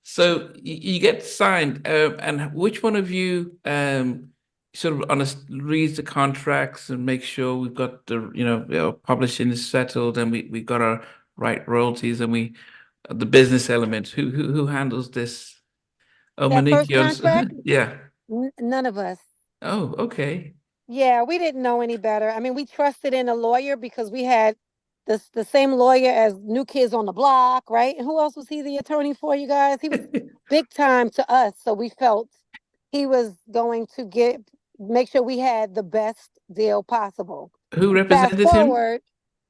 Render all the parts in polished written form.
So you get signed, and which one of you sort of reads the contracts and make sure we've got the publishing is settled and we got our right royalties and we the business element. Who handles this? Oh, That Monique, first yours. contract, Yeah. none of us. Oh, okay. Yeah, we didn't know any better. I mean, we trusted in a lawyer because we had the same lawyer as New Kids on the Block, right? And who else was he the attorney for, you guys? He was big time to us, so we felt he was going to make sure we had the best deal possible. Who Fast represented him? forward,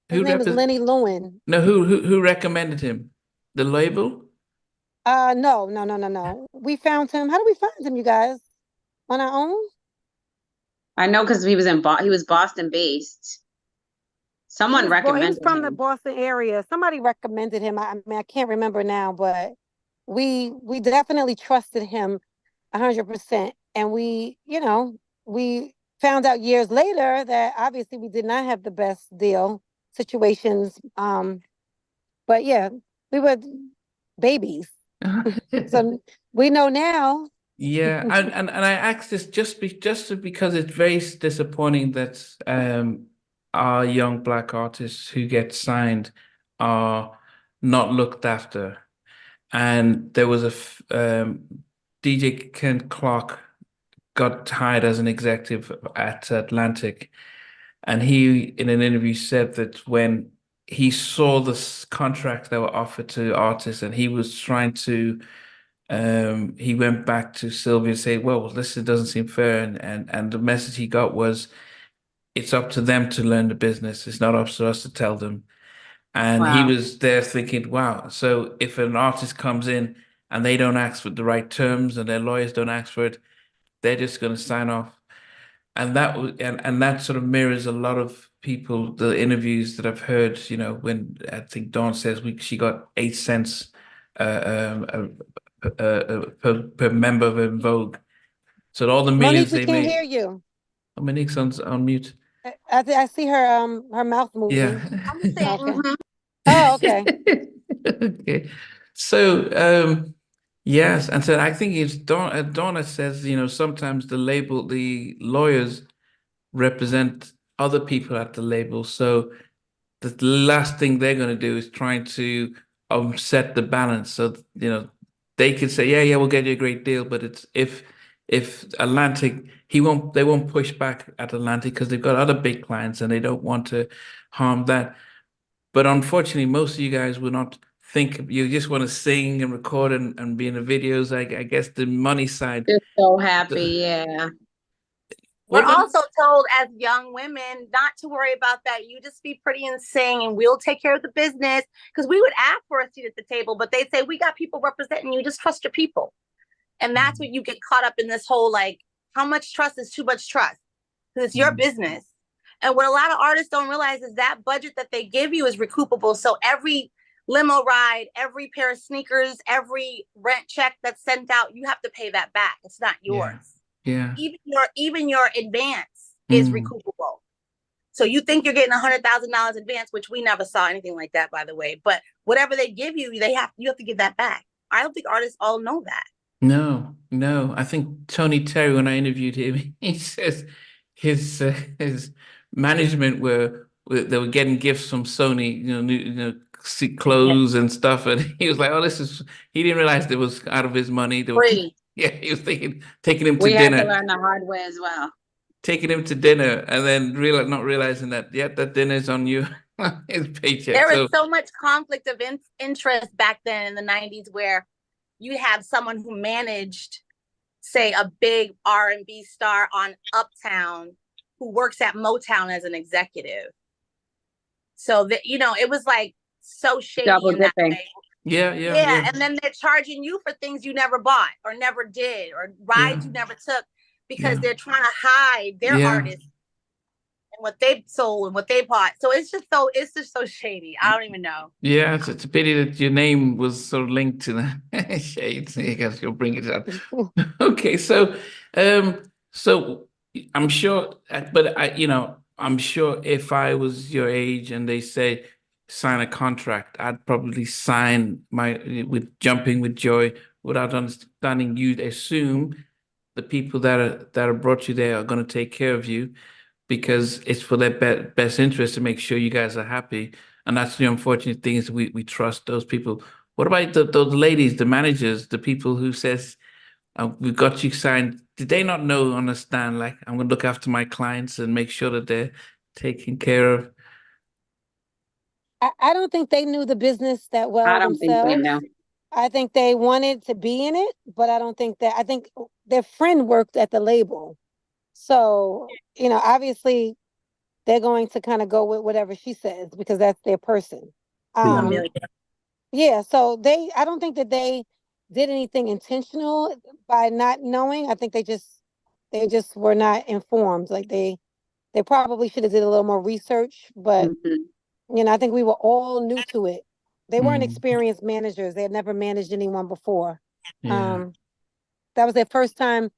his Who name is represent? Lenny Lewin. No, who recommended him? The label? No, no, no, no, no. We found him. How did we find him, you guys? On our own? I know because he was Boston based. Someone He was recommended from the him. Boston area. Somebody recommended him. I mean, I can't remember now, but we definitely trusted him 100%. And we found out years later that obviously we did not have the best deal situations. But yeah, we were babies. So we know now. Yeah, and I asked this because it's very disappointing that our young black artists who get signed are not looked after. And there was DJ Ken Clark got hired as an executive at Atlantic, and he in an interview said that when he saw the contracts that were offered to artists, and he was trying to he went back to Sylvia and say, well, this doesn't seem fair. And the message he got was, it's up to them to learn the business. It's not up to us to tell them. And he Wow. was there thinking, wow, so if an artist comes in and they don't ask for the right terms and their lawyers don't ask for it, they're just going to sign off. And that sort of mirrors a lot of people, the interviews that I've heard, when I think Dawn says she got 8 cents per member of En Vogue. So all the Monique, millions we they can't made. hear you. Oh, Monique's on mute. I see her mouth Yeah. moving. I'm just saying, Okay. Oh, okay. Okay. So yes, and so I think it's Donna says, sometimes the lawyers represent other people at the label. So the last thing they're going to do is trying to set the balance. So, they could say, yeah, we'll get you a great deal, but it's if Atlantic, they won't push back at Atlantic because they've got other big clients and they don't want to harm that. But unfortunately, most of you guys will not think you just want to sing and record and be in the videos. I guess the money side. just so happy. Yeah. We're What? also told as young women not to worry about that. You just be pretty and sing, and we'll take care of the business. Because we would ask for a seat at the table, but they'd say, we got people representing you. Just trust your people. And that's what you get caught up in this whole, like, how much trust is too much trust? Because it's your business. And what a lot of artists don't realize is that budget that they give you is recoupable. So every limo ride, every pair of sneakers, every rent check that's sent out, you have to pay that back. It's not yours. Yeah. Even your advance is recoupable. So you think you're getting $100,000 advance, which we never saw anything like that, by the way. But whatever they give you, you have to give that back. I don't think artists all know that. No. I think Tony Terry, when I interviewed him, he says his management they were getting gifts from Sony, new clothes and stuff, and he was like, "Oh, he didn't realize it was out of his money." Free. Yeah, he was taking him to We had to dinner, learn the hard way as well. taking him to dinner, and then not realizing that that dinner's on you, his paycheck. There was so much conflict of interest back then in the 90s where you have someone who managed, say, a big R&B star on Uptown who works at Motown as an executive. So that, it was like so shady in that way. Yeah. And then they're charging you for things you never bought or never did or rides you never took because they're trying to hide their artists and what they've sold and what they bought. So it's just so shady. I don't even know. Yeah, it's a pity that your name was so linked to the shades. I guess you'll bring it up. Okay, so I'm sure, but I'm sure if I was your age and they say sign a contract, I'd probably sign with jumping with joy without understanding. You'd assume the people that are brought you there are going to take care of you because it's for their best interest to make sure you guys are happy. And that's the unfortunate thing is we trust those people. What about those ladies, the managers, the people who says, we've got you signed. Did they not know, understand, like, I'm going to look after my clients and make sure that they're taken care of? I don't think they knew the business that well I don't think they themselves. know. I think they wanted to be in it, but I don't think that, I think their friend worked at the label. So, you know, obviously they're going to kind of go with whatever she says because that's their person. Amelia. Yeah, so I don't think that they did anything intentional by not knowing. I think they just were not informed. Like they probably should have did a little more research, but Mhm. you know, I think we were all new to it. They weren't Mm, experienced managers. They had never managed anyone before. yeah. That was their first time,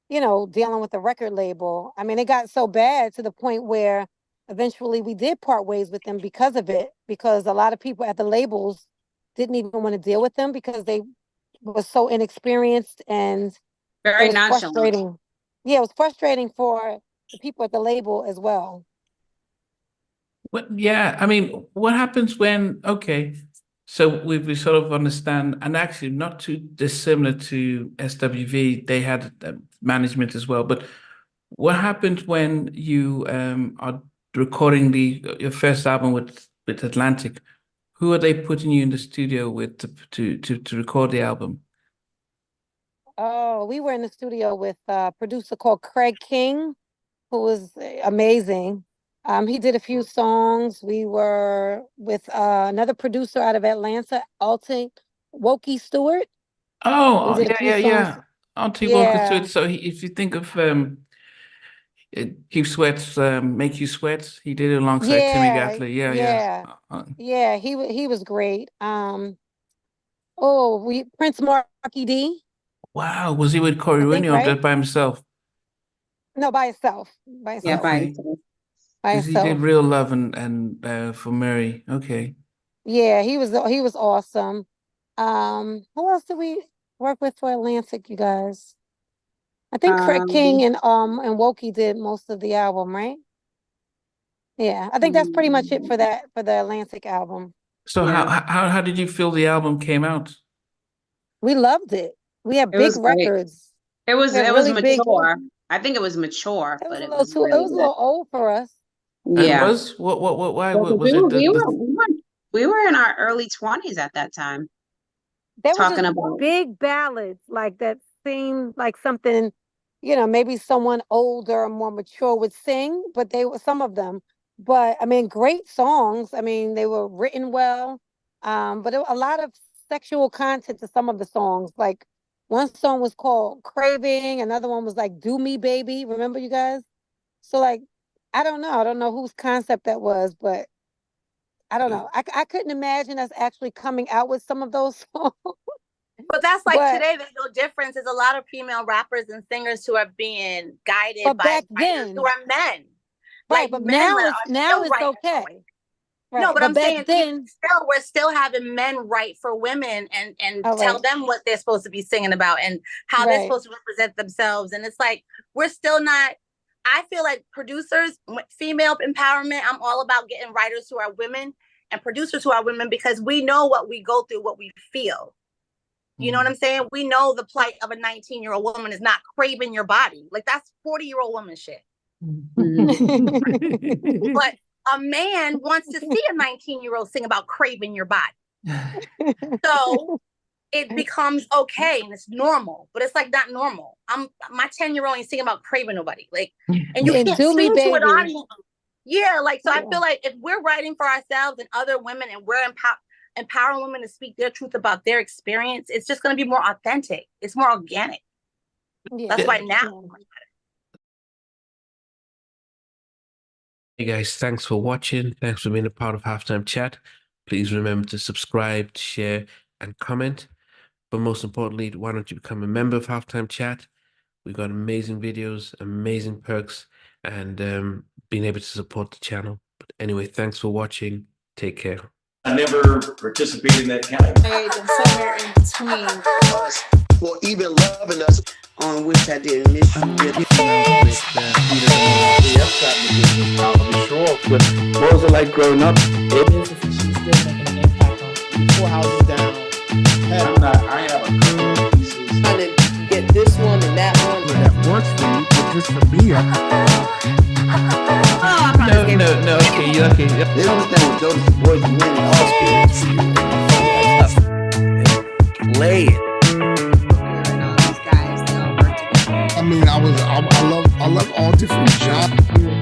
you know, dealing with a record label. I mean, it got so bad to the point where eventually we did part ways with them because of it, because a lot of people at the labels didn't even want to deal with them because they were so inexperienced and it Very was nonchalant. frustrating. Yeah, it was frustrating for the people at the label as well. Yeah, I mean, what happens when, okay, so we sort of understand, and actually not too dissimilar to SWV, they had management as well, but what happens when you are recording your first album with Atlantic? Who are they putting you in the studio with to record the album? Oh, we were in the studio with a producer called Craig King, who was amazing. He did a few songs. We were with another producer out of Atlanta, Alton Wokey Stewart. We Oh, did a yeah, few yeah, songs. yeah. Auntie Walker to Yeah, it. So if you think of Keep Sweats, Make You Sweat, he did it alongside Timmy yeah, Gatley. Yeah, yeah. yeah, yeah. He was great. Oh, we Prince Marky D, Wow, was he with Corey I think, Rooney or right? just by himself? No, by itself, by Yeah, itself, by Okay, itself. by because he did itself. Real Love and for Mary. Okay. Yeah, he was awesome. Who else did we work with for Atlantic, you guys? I think Craig King Um, and Wokey did most of the album, right? Yeah, I think that's pretty much it for mm, the Atlantic album. So yeah, how did you feel the album came out? We loved it. We had it big was great. records. It was We had it was really big. mature. I think it was mature, It was but a it little was too. It really was a good. little old for us. It Yeah. was why Well, 'cause was it we were in our early 20s at that time, They were talking just about big ballads like that seemed like something, you know, maybe someone older or more mature would sing, but they were some of them. But I mean, great songs. I mean, they were written well. But there were a lot of sexual content to some of the songs. Like one song was called Craving, another one was like Do Me Baby. Remember you guys? So like I don't know. I don't know whose concept that was, but I don't know. I couldn't imagine us actually coming out with some of those songs. But that's like But today, there's no difference. There's a lot of female rappers and singers who are being guided but by back writers who then, are men. right, Like but men now are it's still writing for okay. women. No, Right. but But I'm back saying even then, still, we're still having men write for women and all tell right, them what they're supposed to be singing about and how they're right. supposed to represent themselves. And it's like we're still not. I feel like producers, female empowerment. I'm all about getting writers who are women and producers who are women because we know what we go through, what we feel. You know what I'm saying? We know the plight of a 19-year-old woman is not craving your body. Like that's 40-year-old woman shit. But a man wants to see a 19-year-old sing about craving your body. So it becomes okay and it's normal, but it's like not normal. My 10-year-old ain't singing about craving nobody. Like, and you And can't Do Me sing to an Baby. audience. Yeah, like so I Yeah. feel like if we're writing for ourselves and other women and we're empowering women to speak their truth about their experience, it's just gonna be more authentic. It's more organic. Yeah. That's why now. Hey guys, thanks for watching. Thanks for being a part of Halftime Chat. Please remember to subscribe, share, and comment. But most importantly, why don't you become a member of Halftime Chat? We've got amazing videos, amazing perks, and being able to support the channel. But anyway, thanks for watching. Take care. I never participated in that kind. And somewhere in between. For even loving us, on which I didn't miss you with. What was it like growing up? She's still making an impact on 4 houses down. I have a couple of pieces. Trying to get this one and that one. That works for you, but just for me, No, okay, you okay. They don't understand what Jonas Boys and men and all spirits. Play it. And all these guys, they all work together. I mean, I love all different genres.